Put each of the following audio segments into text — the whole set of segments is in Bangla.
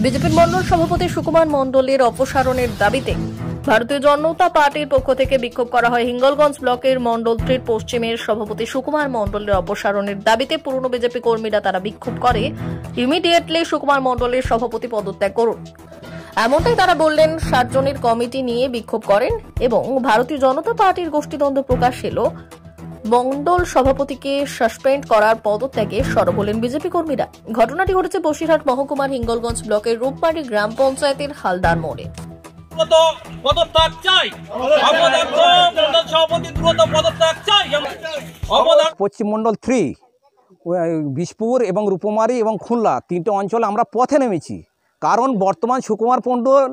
বিজেপির মন্ডল সভাপতি সুকুমার মন্ডলের অপসারণের দাবিতে ভারতীয় জনতা পার্টির পক্ষ থেকে বিক্ষোভ করা হয়। হিঙ্গলগঞ্জ ব্লকের মন্ডল 3 পশ্চিমের সভাপতি সুকুমার মন্ডলের অপসারণের দাবিতে পুরনো বিজেপি কর্মীরা তারা বিক্ষোভ করে ইমিডিয়েটলি সুকুমার মন্ডলের সভাপতি পদত্যাগ করুন, এমনটাই তারা বললেন। 7 জনের কমিটি নিয়ে বিক্ষোভ করেন এবং ভারতীয় জনতা পার্টির গোষ্ঠীদ্বন্দ্ব প্রকাশ এলো। মন্ডল সভাপতিকে সাসপেন্ড করার পদত্যাগে সরব হলেন বিজেপি কর্মীরা। ঘটনাটি ঘটেছে বসিরহাট মহকুমার হিঙ্গলগঞ্জ ব্লকের রূপমারি গ্রাম পঞ্চায়েতের হালদার মোড়ে। পশ্চিম মন্ডল 3 বিষপুর এবং রূপমারি এবং খুলনা 3টে অঞ্চলে আমরা পথে নেমেছি। কারণ বর্তমান সুকুমার মন্ডল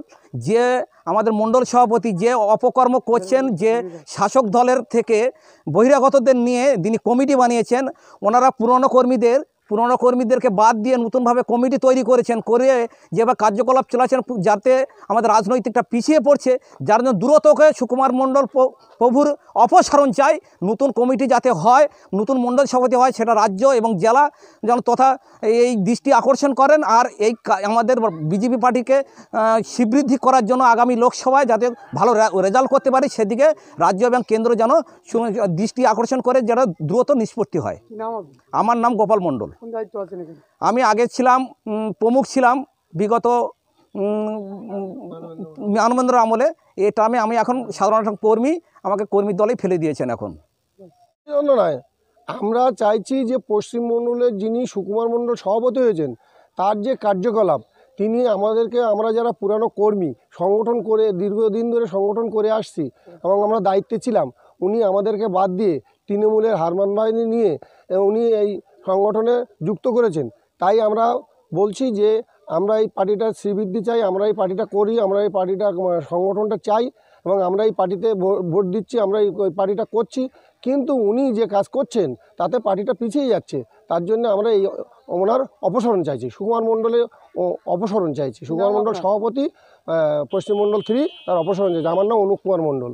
যে আমাদের মন্ডল সভাপতি যে অপকর্ম করছেন, যে শাসক দলের থেকে বহিরাগতদের নিয়ে তিনি কমিটি বানিয়েছেন, ওনারা পুরনো কর্মীদেরকে বাদ দিয়ে নতুনভাবে কমিটি তৈরি করেছেন, করে যেভাবে কার্যকলাপ চালাচ্ছেন যাতে আমাদের রাজনৈতিকটা পিছিয়ে পড়ছে, যার জন্য দ্রুতকে সুকুমার মন্ডল প্রভুর অপসারণ চাই। নতুন কমিটি যাতে হয়, নতুন মন্ডল সভাপতি হয়, সেটা রাজ্য এবং জেলা যেন তথা এই দৃষ্টি আকর্ষণ করেন। আর এই আমাদের বিজেপি পার্টিকে শ্রীবৃদ্ধি করার জন্য আগামী লোকসভায় যাতে ভালো রেজাল্ট করতে পারি, সেদিকে রাজ্য এবং কেন্দ্র যেন দৃষ্টি আকর্ষণ করে, যেন দ্রুত নিষ্পত্তি হয়। আমার নাম গোপাল মন্ডল। আমি আগে ছিলাম প্রমুখ ছিলাম বিগত মানবেন্দ্র আমলে। এই টার্মে আমি এখন সাধারণ কর্মী, আমাকে কর্মী দলেই ফেলে দিয়েছেন। এখন নয়, আমরা চাইছি যে পশ্চিমমণ্ডলের যিনি সুকুমার মণ্ডল সভাপতি হয়েছেন তার যে কার্যকলাপ, তিনি আমরা যারা পুরানো কর্মী সংগঠন করে দীর্ঘদিন ধরে সংগঠন করে আসছি এবং আমরা দায়িত্বে ছিলাম, উনি আমাদেরকে বাদ দিয়ে তৃণমূলের হারমান বাহিনী নিয়ে উনি এই সংগঠনে যুক্ত করেছেন। তাই আমরা বলছি যে আমরা এই পার্টিটার শ্রীবৃদ্ধি চাই, আমরা এই পার্টিটা করি, আমরা এই পার্টিটা সংগঠনটা চাই এবং আমরা এই পার্টিতে ভোট দিচ্ছি, আমরা এই পার্টিটা করছি। কিন্তু উনি যে কাজ করছেন তাতে পার্টিটা পিছিয়ে যাচ্ছে, তার জন্য আমরা এই ওনার অপসারণ চাইছি, সুকুমার মণ্ডলের অপসারণ চাইছি। সুকুমার মণ্ডল সভাপতি পশ্চিম মণ্ডল 3 তার অপসারণ চাইছি। আমার নাম অনুপ কুমার মণ্ডল।